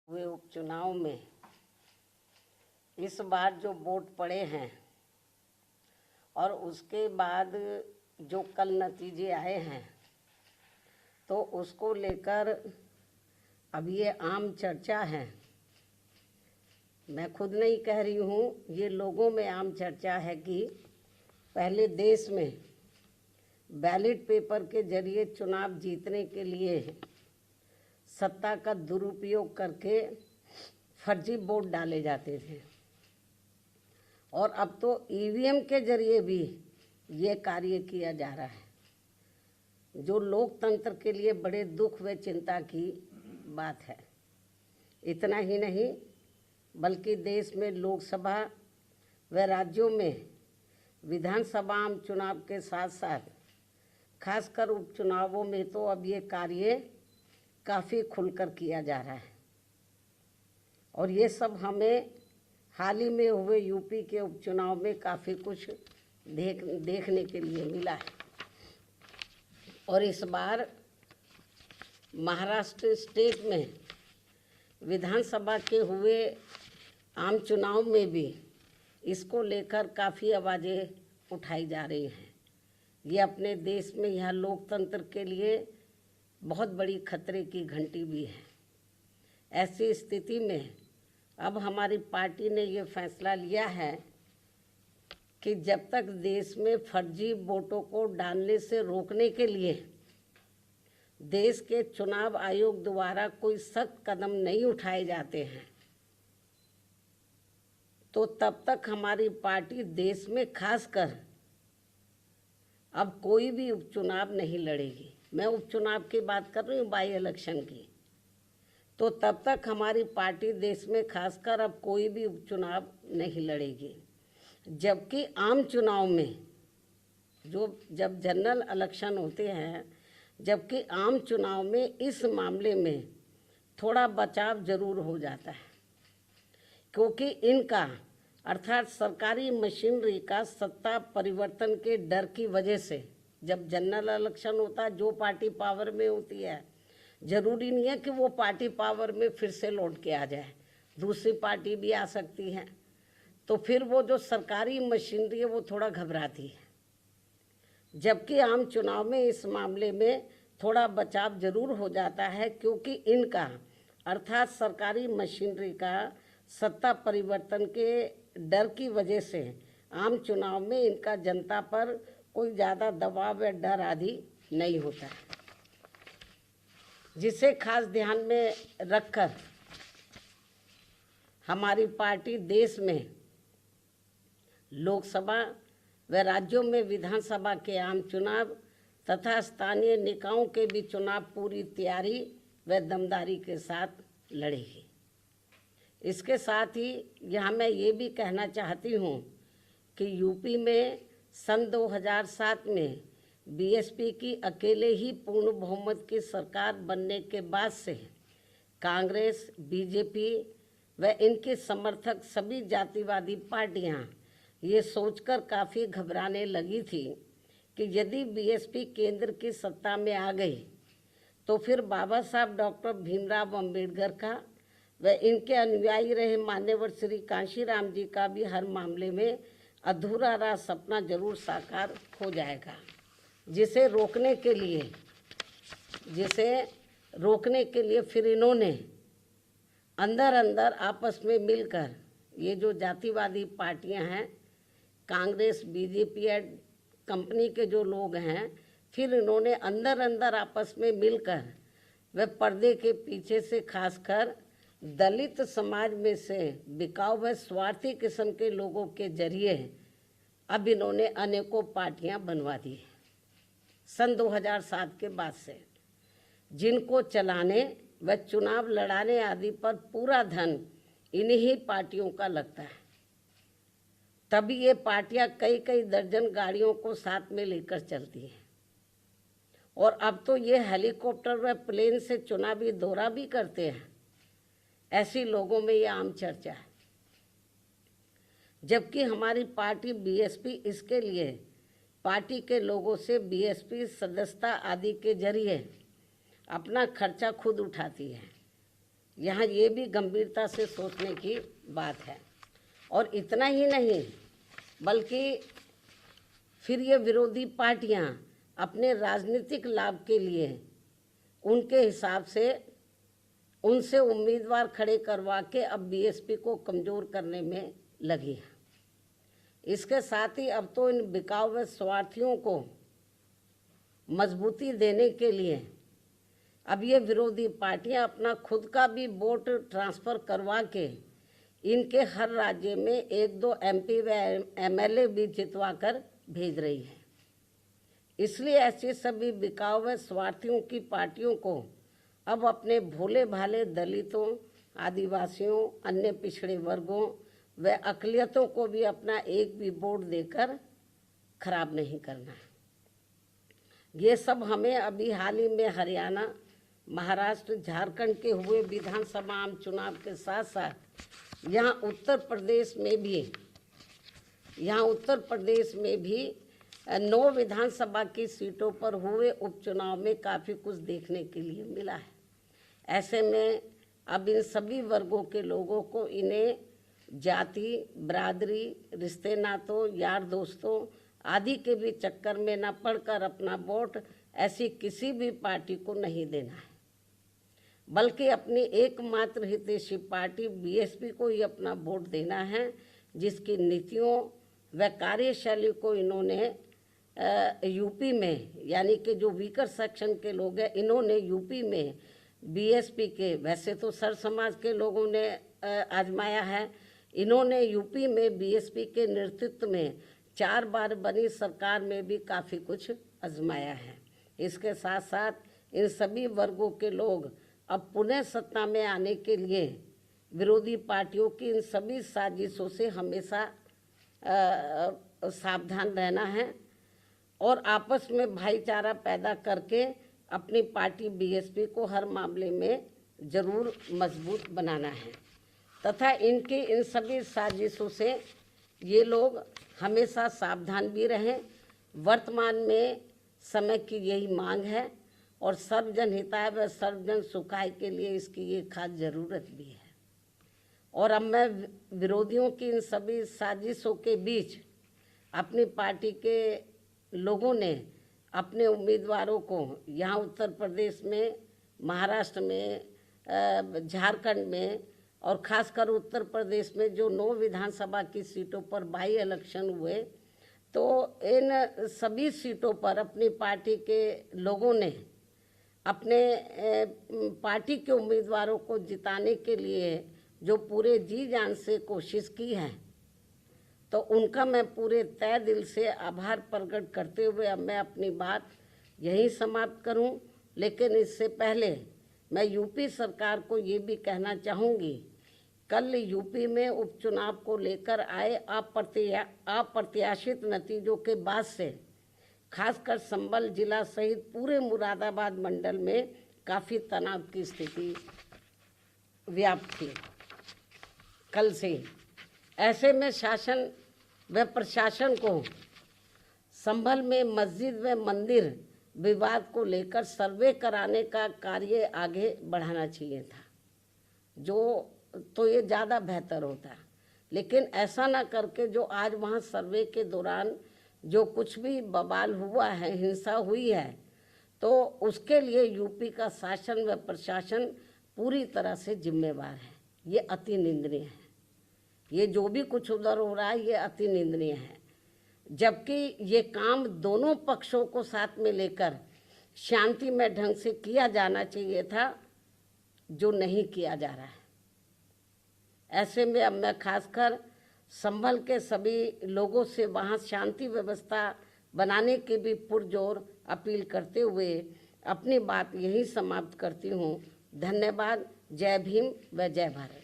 हुए उपचुनाव में इस बार जो वोट पड़े हैं और उसके बाद जो कल नतीजे आए हैं तो उसको लेकर अब ये आम चर्चा है। मैं खुद नहीं कह रही हूँ, ये लोगों में आम चर्चा है कि पहले देश में बैलेट पेपर के जरिए चुनाव जीतने के लिए सत्ता का दुरुपयोग करके फर्जी वोट डाले जाते थे और अब तो ईवीएम के जरिए भी ये कार्य किया जा रहा है, जो लोकतंत्र के लिए बड़े दुख व चिंता की बात है। इतना ही नहीं बल्कि देश में लोकसभा व राज्यों में विधानसभा आम चुनाव के साथ साथ खासकर उपचुनावों में तो अब ये कार्य काफ़ी खुलकर किया जा रहा है और ये सब हमें हाल ही में हुए यूपी के उपचुनाव में काफ़ी कुछ देखने के लिए मिला है। और इस बार महाराष्ट्र स्टेट में विधानसभा के हुए आम चुनाव में भी इसको लेकर काफ़ी आवाज़ें उठाई जा रही हैं। ये अपने देश में यह लोकतंत्र के लिए बहुत बड़ी खतरे की घंटी भी है। ऐसी स्थिति में अब हमारी पार्टी ने ये फैसला लिया है कि जब तक देश में फर्जी वोटों को डालने से रोकने के लिए देश के चुनाव आयोग द्वारा कोई सख्त कदम नहीं उठाए जाते हैं तो तब तक हमारी पार्टी देश में खासकर अब कोई भी उपचुनाव नहीं लड़ेगी। मैं उपचुनाव की बात कर रही हूँ, बाई इलेक्शन की। तो तब तक हमारी पार्टी देश में खासकर अब कोई भी उपचुनाव नहीं लड़ेगी। जबकि आम चुनाव में जब जनरल इलेक्शन होते हैं, जबकि आम चुनाव में इस मामले में थोड़ा बचाव जरूर हो जाता है, क्योंकि इनका अर्थात सरकारी मशीनरी का सत्ता परिवर्तन के डर की वजह से जब जनरल इलेक्शन होता है, जो पार्टी पावर में होती है जरूरी नहीं है कि वो पार्टी पावर में फिर से लौट के आ जाए, दूसरी पार्टी भी आ सकती है। तो फिर वो जो सरकारी मशीनरी है वो थोड़ा घबराती है। जबकि आम चुनाव में इस मामले में थोड़ा बचाव जरूर हो जाता है, क्योंकि इनका अर्थात सरकारी मशीनरी का सत्ता परिवर्तन के डर की वजह से आम चुनाव में इनका जनता पर कोई ज़्यादा दबाव या डर आदि नहीं होता है, जिसे खास ध्यान में रखकर हमारी पार्टी देश में लोकसभा व राज्यों में विधानसभा के आम चुनाव तथा स्थानीय निकायों के भी चुनाव पूरी तैयारी व दमदारी के साथ लड़ेगी। इसके साथ ही यहाँ मैं ये भी कहना चाहती हूँ कि यूपी में सन 2007 में बीएसपी की अकेले ही पूर्ण बहुमत की सरकार बनने के बाद से कांग्रेस, बीजेपी व इनके समर्थक सभी जातिवादी पार्टियां ये सोचकर काफ़ी घबराने लगी थी कि यदि बीएसपी केंद्र की सत्ता में आ गई तो फिर बाबा साहब डॉक्टर भीमराव अंबेडकर का व इनके अनुयायी रहे मान्यवर श्री कांशीराम जी का भी हर मामले में अधूरा रहा सपना जरूर साकार हो जाएगा, जिसे रोकने के लिए फिर इन्होंने अंदर अंदर आपस में मिलकर ये जो जातिवादी पार्टियां हैं, कांग्रेस, बीजेपी और कंपनी के जो लोग हैं, फिर इन्होंने अंदर अंदर आपस में मिलकर व पर्दे के पीछे से खासकर दलित समाज में से बिकाऊ व स्वार्थी किस्म के लोगों के जरिए अब इन्होंने अनेकों पार्टियां बनवा दी सन 2007 के बाद से, जिनको चलाने व चुनाव लड़ाने आदि पर पूरा धन इन्हीं पार्टियों का लगता है। तभी ये पार्टियां कई कई दर्जन गाड़ियों को साथ में लेकर चलती हैं और अब तो ये हेलीकॉप्टर व प्लेन से चुनावी दौरा भी करते हैं। ऐसी लोगों में ये आम चर्चा है। जबकि हमारी पार्टी बीएसपी इसके लिए पार्टी के लोगों से बीएसपी सदस्यता आदि के जरिए अपना खर्चा खुद उठाती है यहाँ ये भी गंभीरता से सोचने की बात है। और इतना ही नहीं, बल्कि फिर ये विरोधी पार्टियाँ अपने राजनीतिक लाभ के लिए उनके हिसाब से उनसे उम्मीदवार खड़े करवा के अब बीएसपी को कमज़ोर करने में लगी है। इसके साथ ही अब तो इन बिकाऊ व स्वार्थियों को मजबूती देने के लिए अब ये विरोधी पार्टियां अपना खुद का भी वोट ट्रांसफ़र करवा के इनके हर राज्य में 1-2 एमपी व एमएलए भी जितवा कर भेज रही है। इसलिए ऐसी सभी बिकाऊ व स्वार्थियों की पार्टियों को अब अपने भोले भाले दलितों, आदिवासियों, अन्य पिछड़े वर्गों व अक़लियतों को भी अपना एक भी वोट देकर खराब नहीं करना है। ये सब हमें अभी हाल ही में हरियाणा, महाराष्ट्र, झारखंड के हुए विधानसभा आम चुनाव के साथ साथ यहाँ उत्तर प्रदेश में भी 9 विधानसभा की सीटों पर हुए उपचुनाव में काफ़ी कुछ देखने के लिए मिला है। ऐसे में अब इन सभी वर्गों के लोगों को इन्हें जाति, बरादरी, रिश्ते नातों, यार दोस्तों आदि के भी चक्कर में न पड़कर अपना वोट ऐसी किसी भी पार्टी को नहीं देना है, बल्कि अपनी एकमात्र हितैषी पार्टी बीएसपी को ही अपना वोट देना है, जिसकी नीतियों व कार्यशैली को इन्होंने यूपी में, यानी कि जो वीकर सेक्शन के लोग हैं, इन्होंने यूपी में बीएसपी के, वैसे तो सर समाज के लोगों ने आजमाया है, इन्होंने यूपी में बीएसपी के नेतृत्व में 4 बार बनी सरकार में भी काफ़ी कुछ आजमाया है। इसके साथ साथ इन सभी वर्गों के लोग अब पुनः सत्ता में आने के लिए विरोधी पार्टियों की इन सभी साजिशों से हमेशा सावधान रहना है और आपस में भाईचारा पैदा करके अपनी पार्टी बीएसपी को हर मामले में ज़रूर मजबूत बनाना है तथा इनकी इन सभी साजिशों से ये लोग हमेशा सावधान भी रहें। वर्तमान में समय की यही मांग है और सर्वजन हिताय व सर्वजन सुखाय के लिए इसकी ये खास ज़रूरत भी है। और अब मैं विरोधियों की इन सभी साजिशों के बीच अपनी पार्टी के लोगों ने अपने उम्मीदवारों को यहाँ उत्तर प्रदेश में, महाराष्ट्र में, झारखंड में और ख़ासकर उत्तर प्रदेश में जो 9 विधानसभा की सीटों पर बाई इलेक्शन हुए, तो इन सभी सीटों पर अपनी पार्टी के लोगों ने अपने पार्टी के उम्मीदवारों को जिताने के लिए जो पूरे जी जान से कोशिश की है, तो उनका मैं पूरे तय दिल से आभार प्रकट करते हुए अब मैं अपनी बात यहीं समाप्त करूं। लेकिन इससे पहले मैं यूपी सरकार को ये भी कहना चाहूँगी, कल यूपी में उपचुनाव को लेकर आए अप्रत्याशित नतीजों के बाद से खासकर संभल जिला सहित पूरे मुरादाबाद मंडल में काफ़ी तनाव की स्थिति व्याप्त थी कल से ही। ऐसे में शासन व प्रशासन को संभल में मस्जिद व मंदिर विवाद को लेकर सर्वे कराने का कार्य आगे बढ़ाना चाहिए था, जो तो ये ज़्यादा बेहतर होता। लेकिन ऐसा ना करके जो आज वहाँ सर्वे के दौरान जो कुछ भी बवाल हुआ है, हिंसा हुई है, तो उसके लिए यूपी का शासन व प्रशासन पूरी तरह से जिम्मेवार है। ये अति निंदनीय है। ये जो भी कुछ उधर हो रहा है ये अति निंदनीय है, जबकि ये काम दोनों पक्षों को साथ में लेकर शांतिमय ढंग से किया जाना चाहिए था, जो नहीं किया जा रहा है। ऐसे में अब मैं खासकर संभल के सभी लोगों से वहाँ शांति व्यवस्था बनाने की भी पुरजोर अपील करते हुए अपनी बात यही समाप्त करती हूँ। धन्यवाद। जय भीम व जय भारत।